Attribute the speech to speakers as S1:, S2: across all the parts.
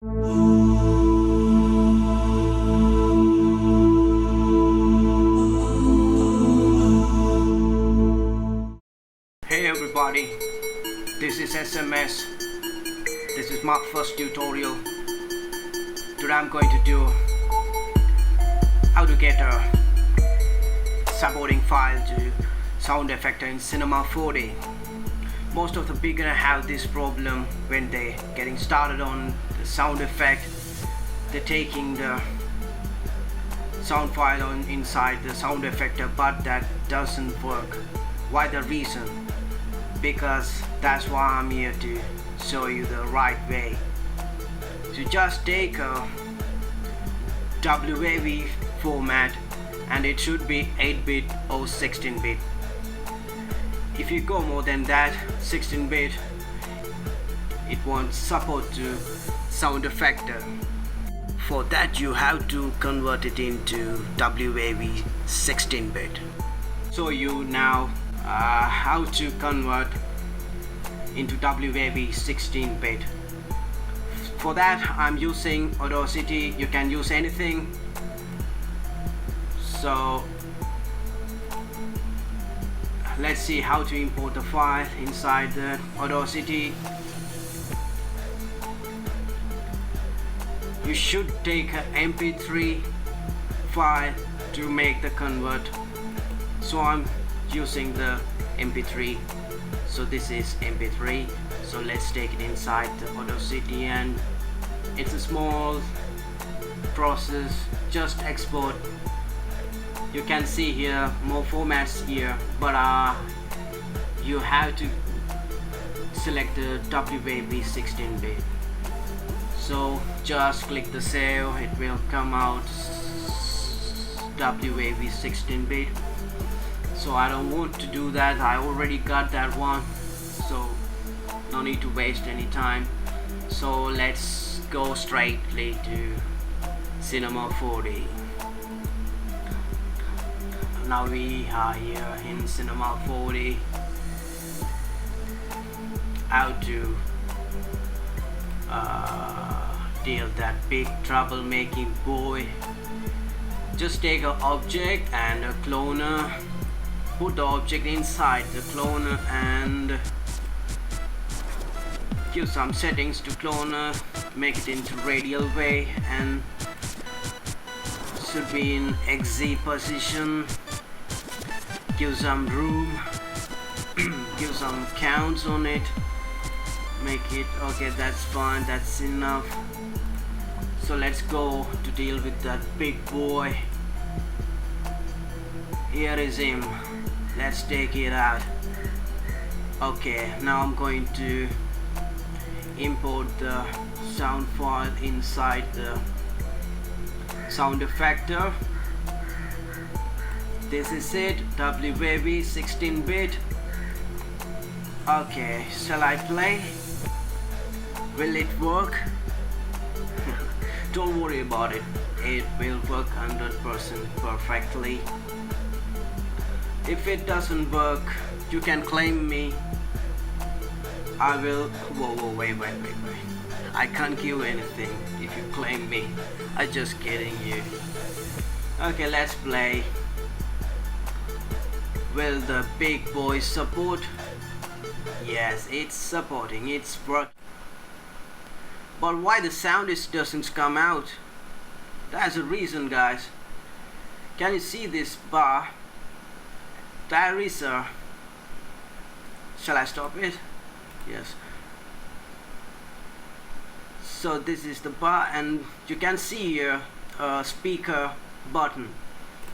S1: Hey everybody, this is SMS. This is my first tutorial. Today I'm going to do how to get a supporting file to sound effector in Cinema 4D. Most of the beginner have this problem when they getting started on the sound effect. They're taking the sound file on inside the sound effector, but that doesn't work. Why the reason? Because that's why I'm here to show you the right way. So just take a WAV format, and it should be 8-bit or 16-bit. If you go more than that, 16-bit, it won't support to sound effector. For that you have to convert it into WAV 16-bit. So you now how to convert into WAV 16-bit. For that I'm using Audacity. You can use anything. So let's see how to import the file inside the Audacity. You should take an MP3 file to make the convert. So I'm using the MP3. So this is MP3. So let's take it inside the Audacity, and it's a small process. Just export. You can see here more formats here, but you have to select the WAV 16-bit. So just click the save. It will come out WAV 16-bit. So I don't want to do that. I already got that one, so no need to waste any time. So let's go straightly to Cinema 4D. Now we are here in Cinema 4D. How to deal that big troublemaking boy. Just take an object and a cloner. Put the object inside the cloner and give some settings to cloner. Make it into radial way and should be in XZ position. Give some room. Give some counts on it. Make it okay. That's fine. That's enough. So let's go to deal with that big boy. Here is him. Let's take it out. Okay, now I'm going to import the sound file inside the sound effector. This is it, WAV 16-bit. Okay, shall I play? Will it work? Don't worry about it. It will work 100% perfectly. If it doesn't work, you can claim me. I will. Whoa, wait. I can't give anything if you claim me. I'm just kidding you. Okay, let's play. Will the big boy support? Yes, it's supporting. It's working. But why the sound doesn't come out? That's a reason, guys. Can you see this bar? There is a. Shall I stop it? Yes. So this is the bar, and you can see here a speaker button.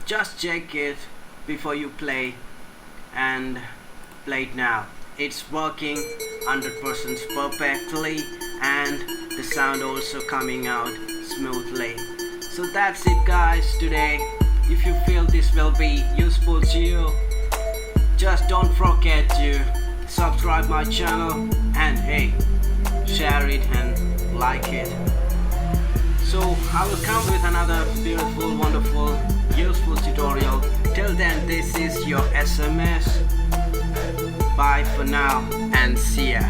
S1: Just check it before you play, and play it now. It's working 100% perfectly, and the sound also coming out smoothly. So that's it, guys, today. If you feel this will be useful to you, just don't forget to subscribe my channel, and hey, share it and like it. So I will come with another beautiful, wonderful, useful tutorial. Till then, this is your SMS. Bye for now and see ya.